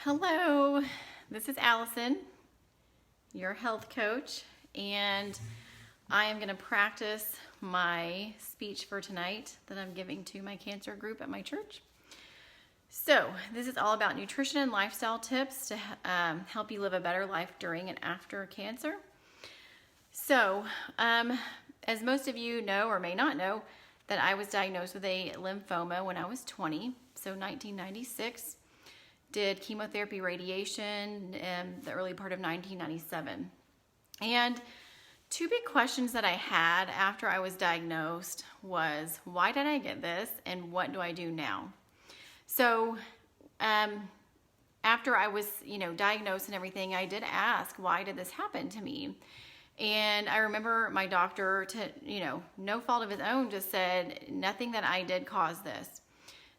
Hello, this is Allison, your health coach, and I am going to practice my speech for tonight that I'm giving to my cancer group at my church. So this is all about nutrition and lifestyle tips to help you live a better life during and after cancer. So as most of you know or may not know, that I was diagnosed with a lymphoma when I was 20, so 1996. Did chemotherapy, radiation in the early part of 1997. And two big questions that I had after I was diagnosed was, why did I get this and what do I do now? So after I was, diagnosed and everything, I did ask, why did this happen to me? And I remember my doctor, no fault of his own, just said, nothing that I did caused this.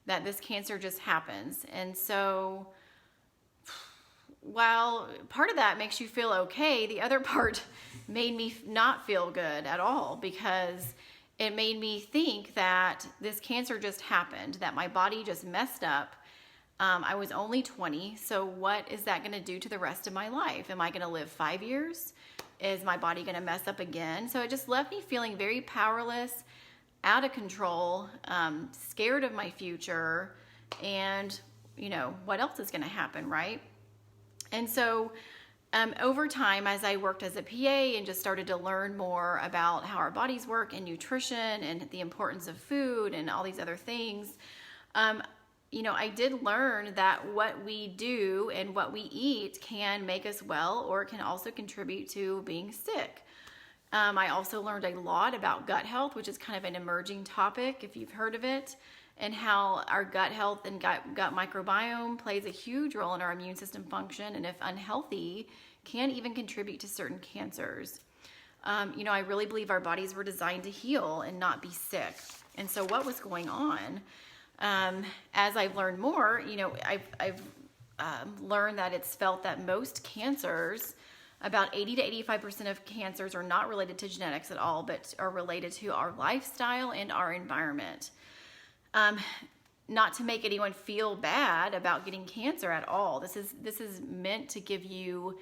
That this cancer just happens. And so while part of that makes you feel okay, the other part made me not feel good at all, because it made me think that this cancer just happened, that my body just messed up. I was only 20, so what is that going to do to the rest of my life? Am I going to live 5 years? Is my body going to mess up again? So it just left me feeling very powerless, out of control, scared of my future, and what else is going to happen, right? And so over time, as I worked as a PA and just started to learn more about how our bodies work and nutrition and the importance of food and all these other things, I did learn that what we do and what we eat can make us well, or it can also contribute to being sick. I also learned a lot about gut health, which is kind of an emerging topic if you've heard of it, and how our gut health and gut microbiome plays a huge role in our immune system function, and if unhealthy, can even contribute to certain cancers. I really believe our bodies were designed to heal and not be sick. And so what was going on? As I've learned more, I've learned that it's felt that most cancers, about 80 to 85% of cancers, are not related to genetics at all, but are related to our lifestyle and our environment. Not to make anyone feel bad about getting cancer at all. This is meant to give you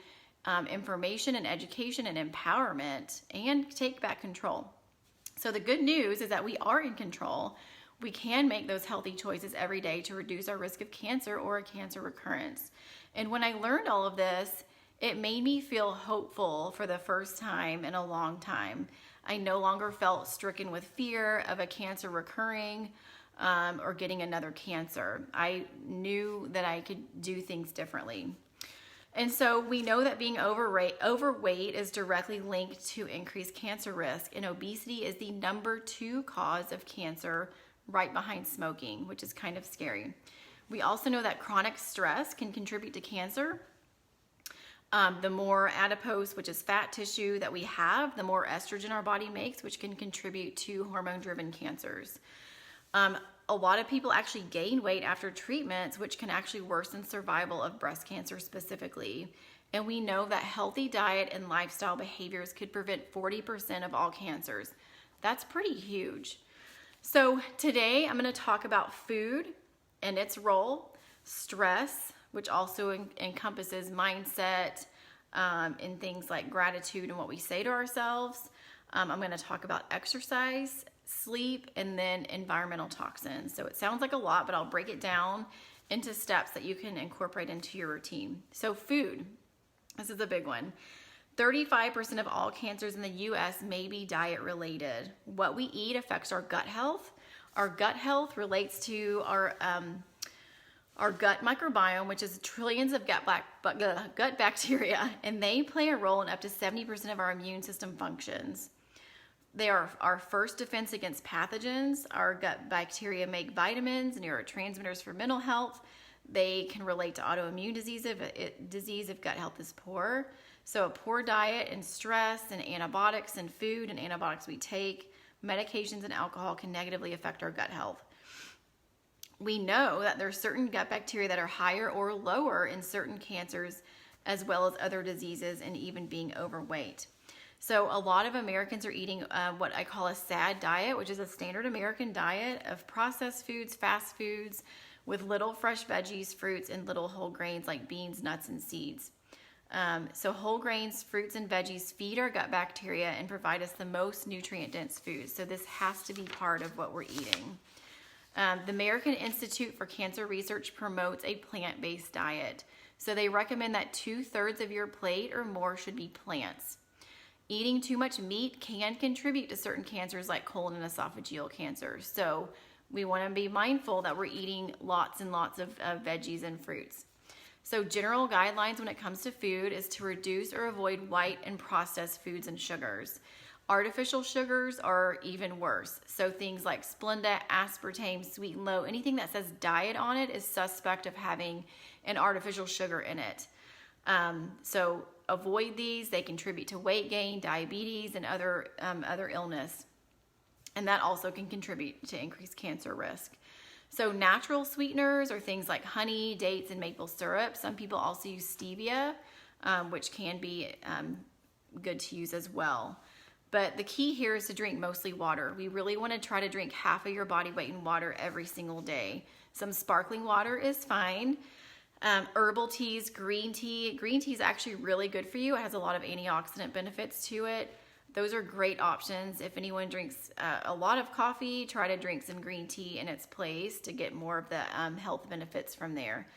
information and education and empowerment and take back control. So the good news is that we are in control. We can make those healthy choices every day to reduce our risk of cancer or a cancer recurrence. And when I learned all of this, it made me feel hopeful for the first time in a long time. I no longer felt stricken with fear of a cancer recurring or getting another cancer. I knew that I could do things differently. And so we know that being overweight is directly linked to increased cancer risk, and obesity is the number 2 cause of cancer, right behind smoking, which is kind of scary. We also know that chronic stress can contribute to cancer. The more adipose, which is fat tissue, that we have, the more estrogen our body makes, which can contribute to hormone-driven cancers. A lot of people actually gain weight after treatments, which can actually worsen survival of breast cancer specifically. And we know that healthy diet and lifestyle behaviors could prevent 40% of all cancers. That's pretty huge. So today I'm going to talk about food and its role, stress, which also encompasses mindset and things like gratitude and what we say to ourselves. I'm going to talk about exercise, sleep, and then environmental toxins. So it sounds like a lot, but I'll break it down into steps that you can incorporate into your routine. So food, this is a big one. 35% of all cancers in the U.S. may be diet related. What we eat affects our gut health. Our gut health relates to our gut microbiome, which is trillions of gut bacteria, and they play a role in up to 70% of our immune system functions. They are our first defense against pathogens. Our gut bacteria make vitamins and neurotransmitters for mental health. They can relate to autoimmune disease if gut health is poor. So a poor diet and stress and antibiotics and food and antibiotics we take, medications and alcohol can negatively affect our gut health. We know that there are certain gut bacteria that are higher or lower in certain cancers, as well as other diseases, and even being overweight. So a lot of Americans are eating what I call a SAD diet, which is a standard American diet of processed foods, fast foods, with little fresh veggies, fruits, and little whole grains like beans, nuts, and seeds. So whole grains, fruits, and veggies feed our gut bacteria and provide us the most nutrient-dense foods. So this has to be part of what we're eating. The American Institute for Cancer Research promotes a plant-based diet. So they recommend that 2/3 of your plate or more should be plants. Eating too much meat can contribute to certain cancers like colon and esophageal cancer. So we want to be mindful that we're eating lots and lots of veggies and fruits. So general guidelines when it comes to food is to reduce or avoid white and processed foods and sugars. Artificial sugars are even worse. So things like Splenda, aspartame, sweet and low, anything that says diet on it is suspect of having an artificial sugar in it. So avoid these. They contribute to weight gain, diabetes, and other illness. And that also can contribute to increased cancer risk. So natural sweeteners are things like honey, dates, and maple syrup. Some people also use stevia, which can be good to use as well. But the key here is to drink mostly water. We really want to try to drink half of your body weight in water every single day. Some sparkling water is fine. Herbal teas, green tea. Green tea is actually really good for you. It has a lot of antioxidant benefits to it. Those are great options. If anyone drinks a lot of coffee, try to drink some green tea in its place to get more of the health benefits from there.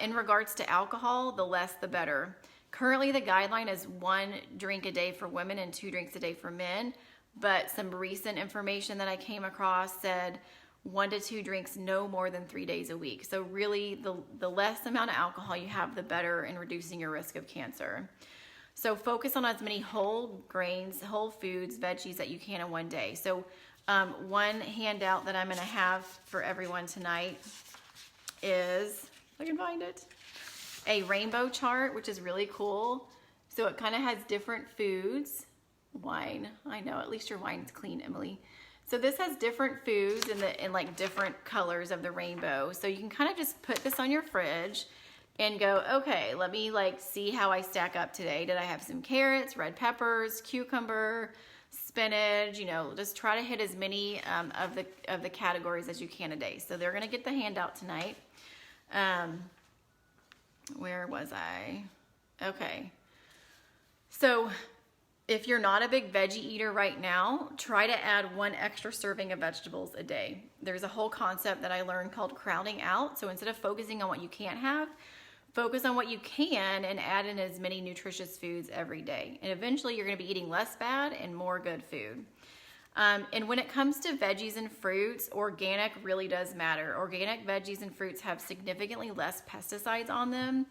In regards to alcohol, the less the better. Currently, the guideline is 1 drink a day for women and 2 drinks a day for men. But some recent information that I came across said 1 to 2 drinks no more than 3 days a week. So really, the less amount of alcohol you have, the better in reducing your risk of cancer. So focus on as many whole grains, whole foods, veggies that you can in one day. So one handout that I'm going to have for everyone tonight is, if I can find it, a rainbow chart, which is really cool. So it kind of has different foods. Wine, I know, at least your wine's clean, Emily. So this has different foods in like different colors of the rainbow. So you can kind of just put this on your fridge and go, okay, let me like see how I stack up today. Did I have some carrots, red peppers, cucumber, spinach? You know, just try to hit as many of the categories as you can a day. So they're gonna get the handout tonight. Where was I? Okay. So if you're not a big veggie eater right now, try to add 1 extra serving of vegetables a day. There's a whole concept that I learned called crowding out. So instead of focusing on what you can't have, focus on what you can and add in as many nutritious foods every day. And eventually you're going to be eating less bad and more good food. And when it comes to veggies and fruits, organic really does matter. Organic veggies and fruits have significantly less pesticides on them.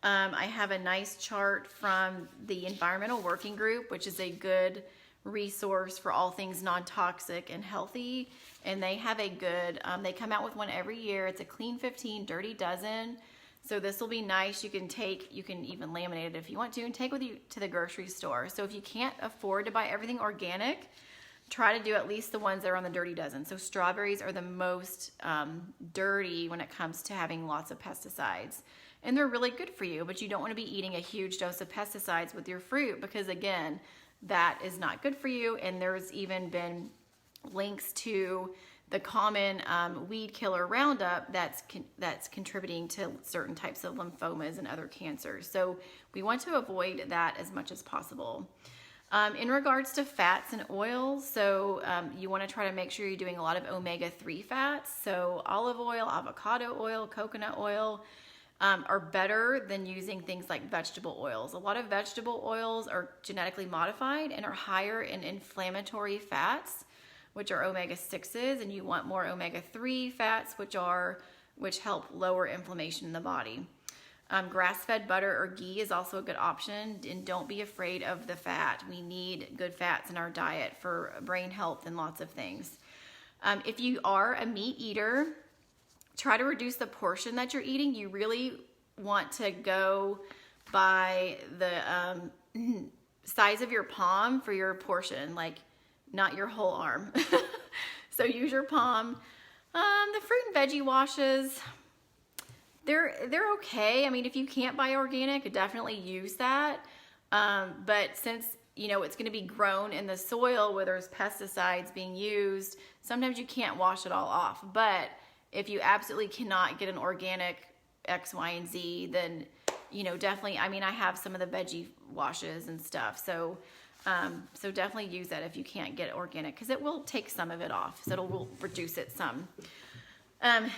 I have a nice chart from the Environmental Working Group, which is a good resource for all things non-toxic and healthy. And they have a good, they come out with one every year. It's a Clean 15 Dirty Dozen. So this will be nice. You can even laminate it if you want to and take with you to the grocery store. So if you can't afford to buy everything organic, try to do at least the ones that are on the Dirty Dozen. So strawberries are the most dirty when it comes to having lots of pesticides. And they're really good for you, but you don't want to be eating a huge dose of pesticides with your fruit because, again, that is not good for you. And there's even been links to the common weed killer Roundup that's contributing to certain types of lymphomas and other cancers. So we want to avoid that as much as possible. In regards to fats and oils, so you want to try to make sure you're doing a lot of omega-3 fats. So olive oil, avocado oil, coconut oil are better than using things like vegetable oils. A lot of vegetable oils are genetically modified and are higher in inflammatory fats, which are omega-6s, and you want more omega-3 fats, which help lower inflammation in the body. Grass-fed butter or ghee is also a good option, and don't be afraid of the fat. We need good fats in our diet for brain health and lots of things. If you are a meat eater, try to reduce the portion that you're eating. You really want to go by the size of your palm for your portion, like not your whole arm. So use your palm. The fruit and veggie washes, they're okay. I mean, if you can't buy organic, definitely use that. But since it's going to be grown in the soil where there's pesticides being used, sometimes you can't wash it all off. But if you absolutely cannot get an organic X, Y, and Z, then, you know, definitely, I mean, I have some of the veggie washes and stuff. So, so definitely use that if you can't get organic, because it will take some of it off. So it will reduce it some.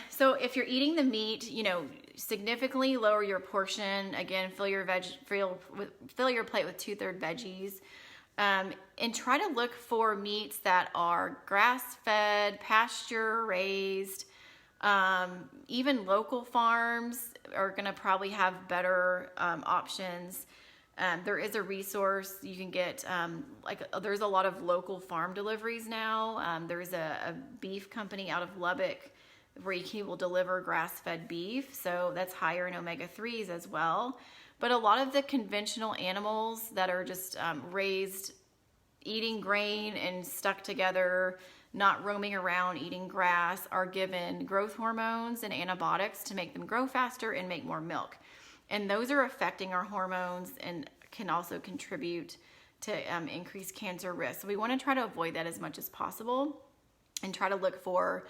So if you're eating the meat, you know, significantly lower your portion. Again, fill your plate with 2/3 veggies. And try to look for meats that are grass-fed, pasture-raised. Even local farms are going to probably have better options. There is a resource you can get, there's a lot of local farm deliveries now. There's a beef company out of Lubbock where he will deliver grass-fed beef, so that's higher in omega-3s as well. But a lot of the conventional animals that are just raised eating grain and stuck together, not roaming around eating grass, are given growth hormones and antibiotics to make them grow faster and make more milk. And those are affecting our hormones and can also contribute to increased cancer risk. So we want to try to avoid that as much as possible and try to look for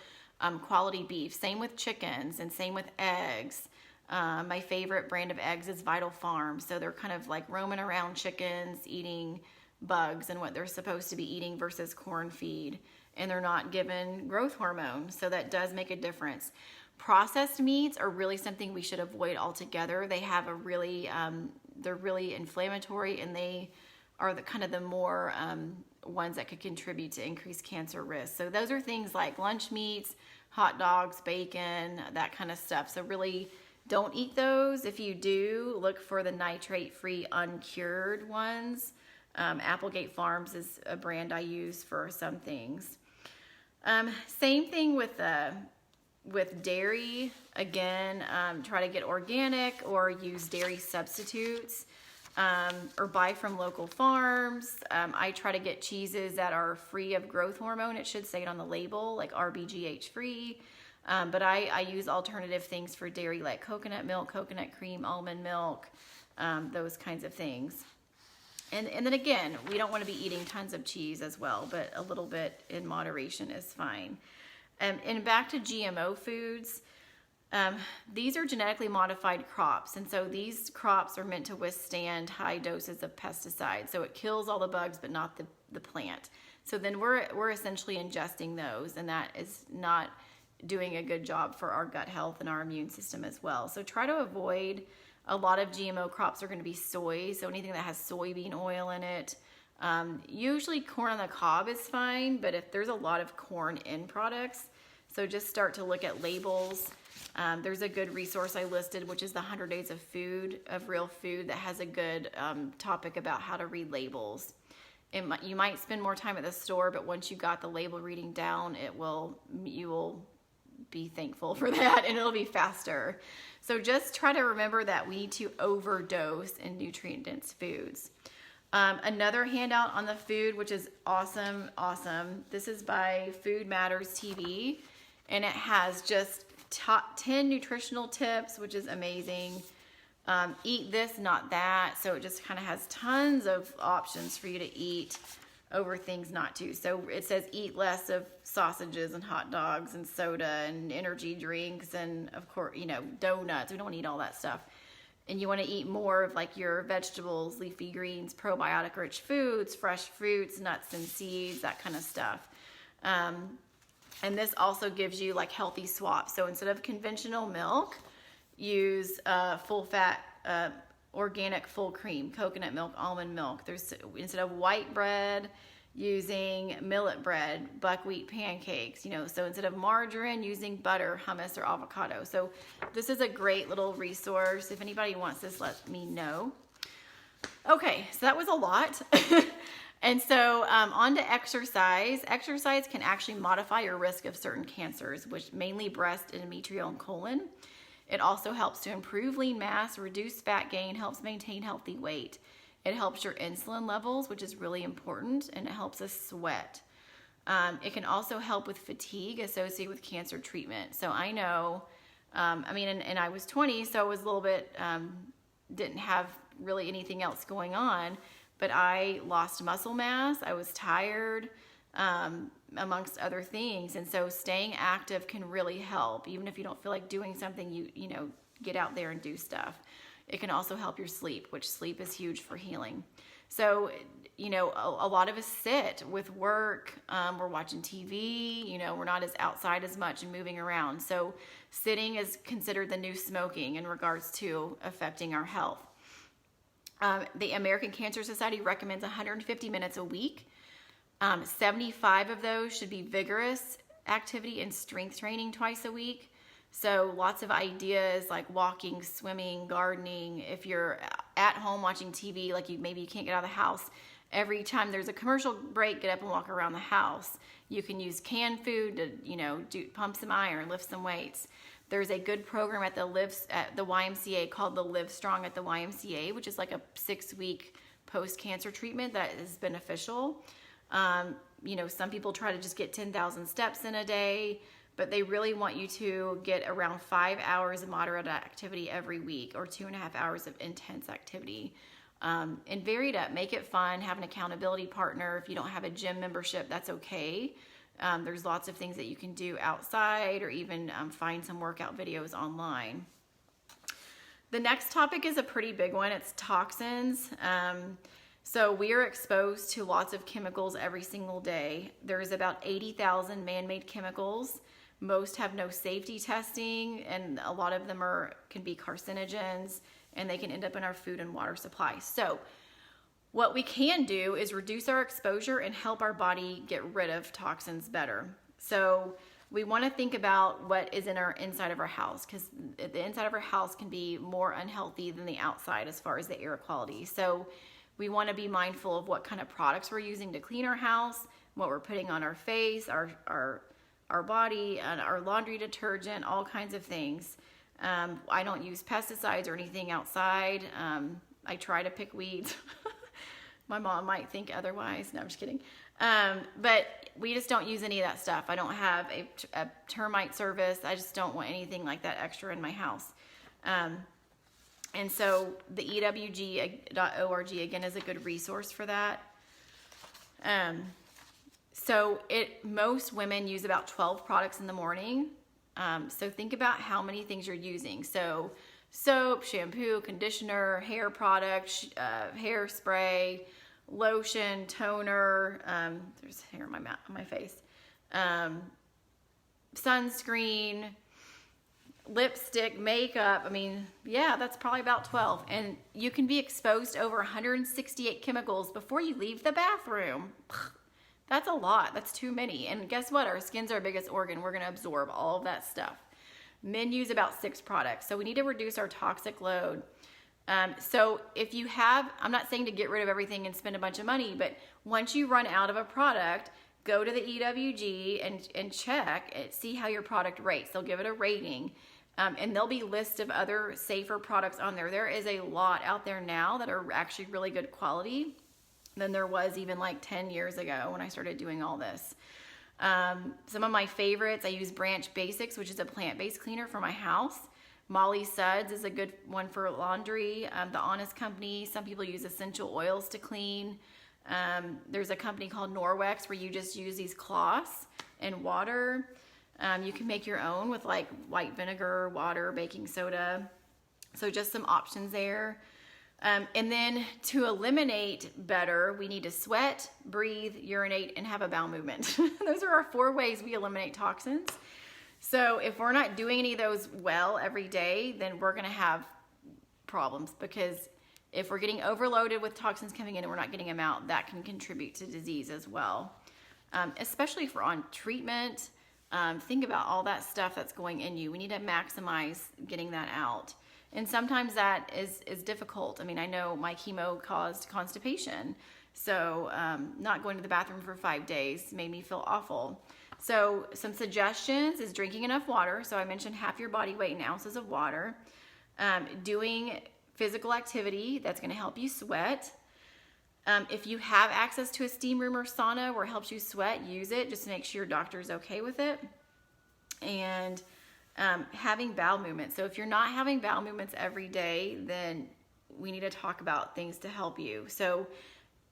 quality beef. Same with chickens and same with eggs. My favorite brand of eggs is Vital Farms. So they're kind of like roaming around chickens, eating bugs and what they're supposed to be eating versus corn feed. And they're not given growth hormone. So that does make a difference. Processed meats are really something we should avoid altogether. They have a really, they're really inflammatory, and they are the kind of the more ones that could contribute to increased cancer risk. So those are things like lunch meats, hot dogs, bacon, that kind of stuff. So really don't eat those. If you do, look for the nitrate-free uncured ones. Applegate Farms is a brand I use for some things. Same thing with dairy. Again, try to get organic or use dairy substitutes. Or buy from local farms. I try to get cheeses that are free of growth hormone. It should say it on the label, like RBGH free. But I use alternative things for dairy, like coconut milk, coconut cream, almond milk, those kinds of things. And then again, we don't want to be eating tons of cheese as well, but a little bit in moderation is fine. And back to GMO foods. These are genetically modified crops, and so these crops are meant to withstand high doses of pesticides. So it kills all the bugs, but not the plant. So then we're essentially ingesting those, and that is not doing a good job for our gut health and our immune system as well. So try to avoid. A lot of GMO crops are going to be soy, so anything that has soybean oil in it. Usually corn on the cob is fine, but if there's a lot of corn end products, so just start to look at labels. There's a good resource I listed, which is the 100 Days of Real Food, that has a good topic about how to read labels. You might spend more time at the store, but once you got the label reading down, you will be thankful for that, and it'll be faster. So just try to remember that we need to overdose in nutrient-dense foods. Another handout on the food, which is awesome. This is by Food Matters TV, and it has just top 10 nutritional tips, which is amazing. Eat this, not that. So it just kind of has tons of options for you to eat over things not to. So it says eat less of sausages and hot dogs and soda and energy drinks and, of course, donuts. We don't want to eat all that stuff. And you want to eat more of like your vegetables, leafy greens, probiotic rich foods, fresh fruits, nuts and seeds, that kind of stuff. And this also gives you like healthy swaps. So instead of conventional milk, use full fat, organic full cream, coconut milk, almond milk. Instead of white bread, using millet bread, buckwheat pancakes, so instead of margarine, using butter, hummus, or avocado. So this is a great little resource. If anybody wants this, let me know. Okay, so that was a lot. And so on to exercise. Exercise can actually modify your risk of certain cancers, which mainly breast, endometrial, and colon. It also helps to improve lean mass, reduce fat gain, helps maintain healthy weight. It helps your insulin levels, which is really important, and it helps us sweat. It can also help with fatigue associated with cancer treatment. So I know, and I was 20, so I was a little bit, didn't have really anything else going on, but I lost muscle mass. I was tired. amongst other things. And so staying active can really help. Even if you don't feel like doing something, you know, get out there and do stuff. It can also help your sleep, which sleep is huge for healing. So, you know, a lot of us sit with work, we're watching TV, you know, we're not as outside as much and moving around. So sitting is considered the new smoking in regards to affecting our health. The American Cancer Society recommends 150 minutes a week. 75 of those should be vigorous activity and strength training twice a week. So lots of ideas like walking, swimming, gardening. If you're at home watching TV, like maybe you can't get out of the house, every time there's a commercial break, get up and walk around the house. You can use canned food to, you know, pump some iron, lift some weights. There's a good program at the YMCA called the Live Strong at the YMCA, which is like a 6-week post-cancer treatment that is beneficial. You know, some people try to just get 10,000 steps in a day, but they really want you to get around 5 hours of moderate activity every week, or 2.5 hours of intense activity. And vary it up, make it fun, have an accountability partner. If you don't have a gym membership, that's okay. There's lots of things that you can do outside, or even find some workout videos online. The next topic is a pretty big one. It's toxins. So we are exposed to lots of chemicals every single day. There's about 80,000 man-made chemicals. Most have no safety testing, and a lot of them can be carcinogens, and they can end up in our food and water supply. So what we can do is reduce our exposure and help our body get rid of toxins better. So we want to think about what is in our inside of our house, because the inside of our house can be more unhealthy than the outside as far as the air quality. So we want to be mindful of what kind of products we're using to clean our house, what we're putting on our face, our body, and our laundry detergent, all kinds of things. I don't use pesticides or anything outside. I try to pick weeds. My mom might think otherwise. No, I'm just kidding. But we just don't use any of that stuff. I don't have a termite service. I just don't want anything like that extra in my house. And so the ewg.org, again, is a good resource for that. So most women use about 12 products in the morning. So think about how many things you're using. So soap, shampoo, conditioner, hair product, hairspray, lotion, toner, there's hair on my face, sunscreen, lipstick, makeup. I mean, yeah, that's probably about 12. And you can be exposed to over 168 chemicals before you leave the bathroom. That's a lot. That's too many. And guess what? Our skin's our biggest organ. We're going to absorb all of that stuff. Men use about 6 products. So we need to reduce our toxic load. So if you have, I'm not saying to get rid of everything and spend a bunch of money, but once you run out of a product, go to the EWG and check and see how your product rates. They'll give it a rating. And there'll be lists of other safer products on there. There is a lot out there now that are actually really good quality than there was even like 10 years ago when I started doing all this. Some of my favorites, I use Branch Basics, which is a plant-based cleaner for my house. Molly Suds is a good one for laundry. The Honest Company, some people use essential oils to clean. There's a company called Norwex where you just use these cloths and water. You can make your own with like white vinegar, water, baking soda. So just some options there. And then to eliminate better, we need to sweat, breathe, urinate, and have a bowel movement. Those are our 4 ways we eliminate toxins. So if we're not doing any of those well every day, then we're going to have problems, because if we're getting overloaded with toxins coming in and we're not getting them out, that can contribute to disease as well. Especially if we're on treatment, think about all that stuff that's going in you. We need to maximize getting that out. And sometimes that is difficult. I mean, I know my chemo caused constipation. So not going to the bathroom for 5 days made me feel awful. So some suggestions is drinking enough water. So I mentioned half your body weight in ounces of water. Doing physical activity that's going to help you sweat. If you have access to a steam room or sauna where it helps you sweat, use it. Just to make sure your doctor's okay with it. And having bowel movements. So if you're not having bowel movements every day, then we need to talk about things to help you. So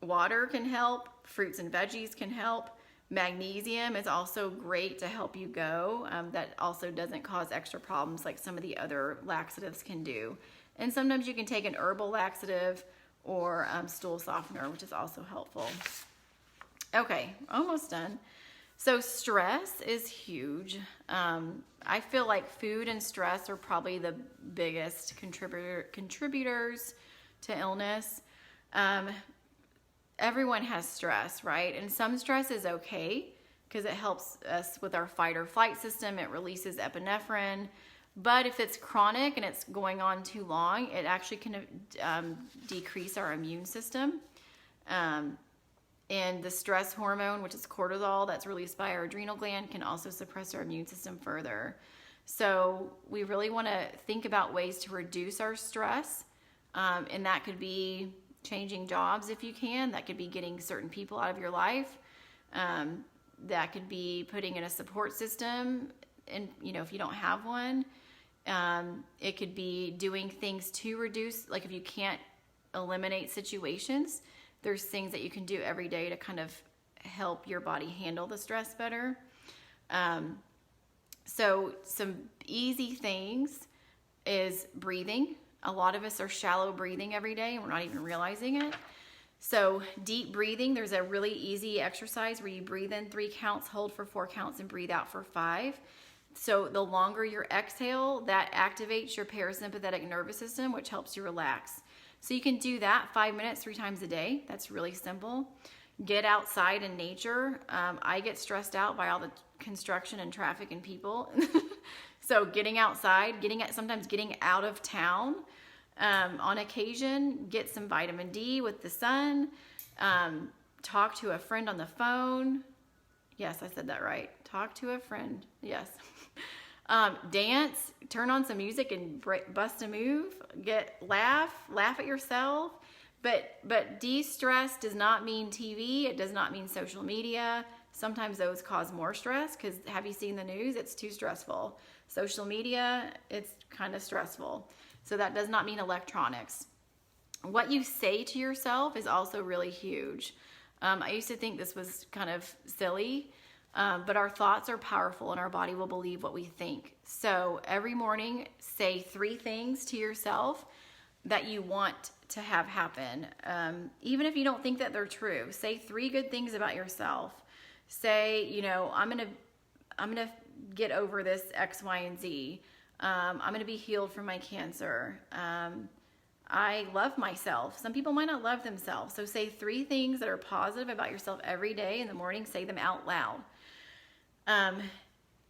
water can help, fruits and veggies can help, Magnesium is also great to help you go. That also doesn't cause extra problems like some of the other laxatives can do. And sometimes you can take an herbal laxative or stool softener, which is also helpful. Okay, almost done. So stress is huge. I feel like food and stress are probably the biggest contributors to illness. Everyone has stress, right? And some stress is okay because it helps us with our fight or flight system. It releases epinephrine. But if it's chronic and it's going on too long, it actually can decrease our immune system. And the stress hormone, which is cortisol, that's released by our adrenal gland, can also suppress our immune system further. So we really want to think about ways to reduce our stress. And that could be changing jobs if you can. That could be getting certain people out of your life. That could be putting in a support system, and if you don't have one. It could be doing things to reduce, like if you can't eliminate situations, there's things that you can do every day to kind of help your body handle the stress better. So some easy things is breathing. A lot of us are shallow breathing every day and we're not even realizing it. So deep breathing, there's a really easy exercise where you breathe in 3 counts, hold for 4 counts, and breathe out for 5. So the longer your exhale, that activates your parasympathetic nervous system, which helps you relax. So you can do that 5 minutes 3 times a day. That's really simple. Get outside in nature. I get stressed out by all the construction and traffic and people. So getting outside, sometimes getting out of town on occasion, get some vitamin D with the sun, talk to a friend on the phone. Yes, I said that right. Talk to a friend. Yes. Dance, turn on some music and bust a move, laugh at yourself. But de-stress does not mean TV. It does not mean social media. Sometimes those cause more stress because have you seen the news? It's too stressful. Social media, it's kind of stressful. So that does not mean electronics. What you say to yourself is also really huge. I used to think this was kind of silly, but our thoughts are powerful and our body will believe what we think. So every morning, say 3 things to yourself that you want to have happen. Even if you don't think that they're true, say 3 good things about yourself. Say, I'm gonna get over this X, Y, and Z. I'm gonna be healed from my cancer. I love myself. Some people might not love themselves. So say 3 things that are positive about yourself every day in the morning. Say them out loud.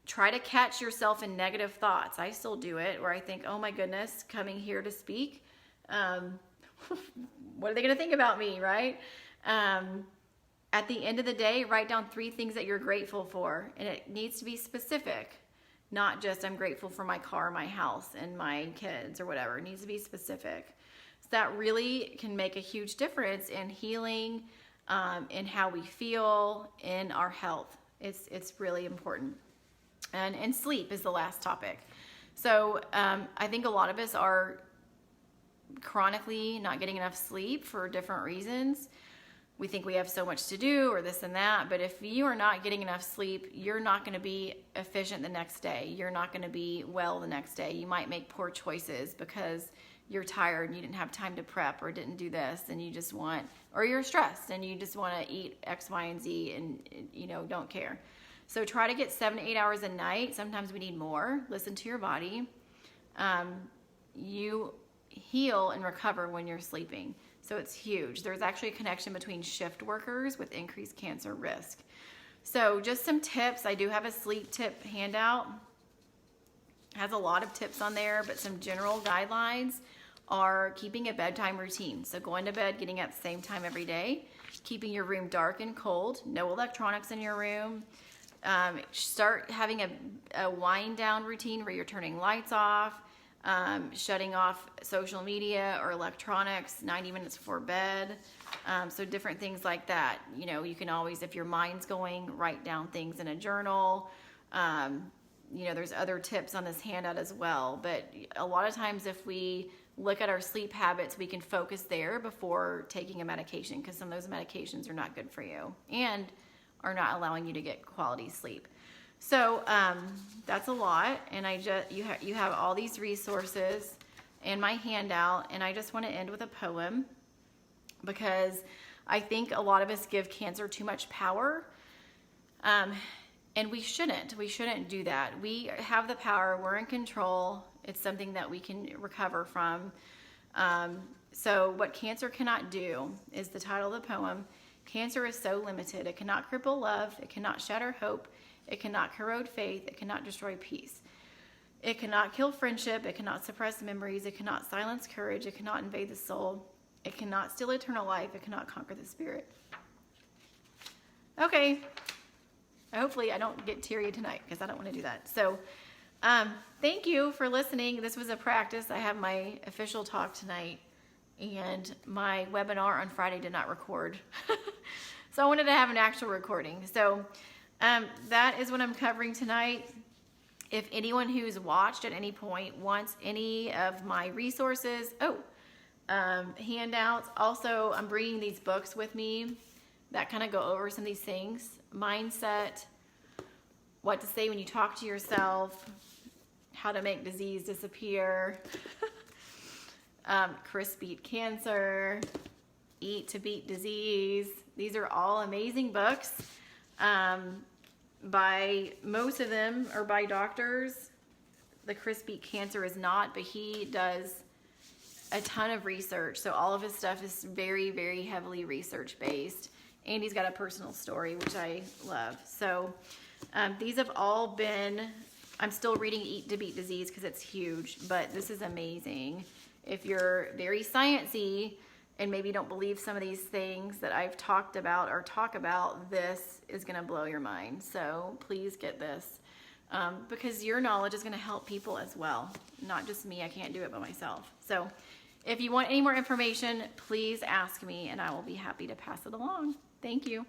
Try to catch yourself in negative thoughts. I still do it where I think, oh my goodness, coming here to speak. What are they going to think about me, right? At the end of the day, write down 3 things that you're grateful for. And it needs to be specific. Not just I'm grateful for my car, my house, and my kids or whatever. It needs to be specific. So that really can make a huge difference in healing, in how we feel, in our health. It's really important. And sleep is the last topic. So I think a lot of us are chronically not getting enough sleep for different reasons. We think we have so much to do or this and that, but if you are not getting enough sleep, you're not going to be efficient the next day. You're not going to be well the next day. You might make poor choices because you're tired and you didn't have time to prep or didn't do this and you just or you're stressed and you just want to eat X, Y, and Z and don't care. So try to get 7 to 8 hours a night. Sometimes we need more. Listen to your body. You heal and recover when you're sleeping. So it's huge. There's actually a connection between shift workers with increased cancer risk. So just some tips. I do have a sleep tip handout. It has a lot of tips on there, but some general guidelines are keeping a bedtime routine. So going to bed, getting up at the same time every day, keeping your room dark and cold, no electronics in your room. Start having a wind down routine where you're turning lights off, shutting off social media or electronics 90 minutes before bed. So different things like that. You can always, if your mind's going, write down things in a journal. There's other tips on this handout as well. But a lot of times if we look at our sleep habits, we can focus there before taking a medication because some of those medications are not good for you and are not allowing you to get quality sleep. So that's a lot, and you have all these resources in my handout, and I just want to end with a poem, because I think a lot of us give cancer too much power, and we shouldn't. We shouldn't do that. We have the power. We're in control. It's something that we can recover from. So what cancer cannot do is the title of the poem. Cancer is so limited. It cannot cripple love. It cannot shatter hope. It cannot corrode faith. It cannot destroy peace. It cannot kill friendship. It cannot suppress memories. It cannot silence courage. It cannot invade the soul. It cannot steal eternal life. It cannot conquer the spirit. Okay. Hopefully I don't get teary tonight, because I don't want to do that. So thank you for listening. This was a practice. I have my official talk tonight, and my webinar on Friday did not record. So I wanted to have an actual recording. So that is what I'm covering tonight. If anyone who's watched at any point wants any of my resources, handouts. Also, I'm bringing these books with me that kind of go over some of these things. Mindset, what to say when you talk to yourself, how to make disease disappear, Chris beat cancer, eat to beat disease. These are all amazing books. By most of them are by doctors. The Chris beat cancer is not, but he does a ton of research. So all of his stuff is very, very heavily research based. And he's got a personal story, which I love. So these have all been, I'm still reading Eat to Beat Disease because it's huge, but this is amazing. If you're very sciencey and maybe don't believe some of these things that I've talked about or talk about, this is going to blow your mind. So please get this, because your knowledge is going to help people as well. Not just me. I can't do it by myself. So if you want any more information, please ask me and I will be happy to pass it along. Thank you.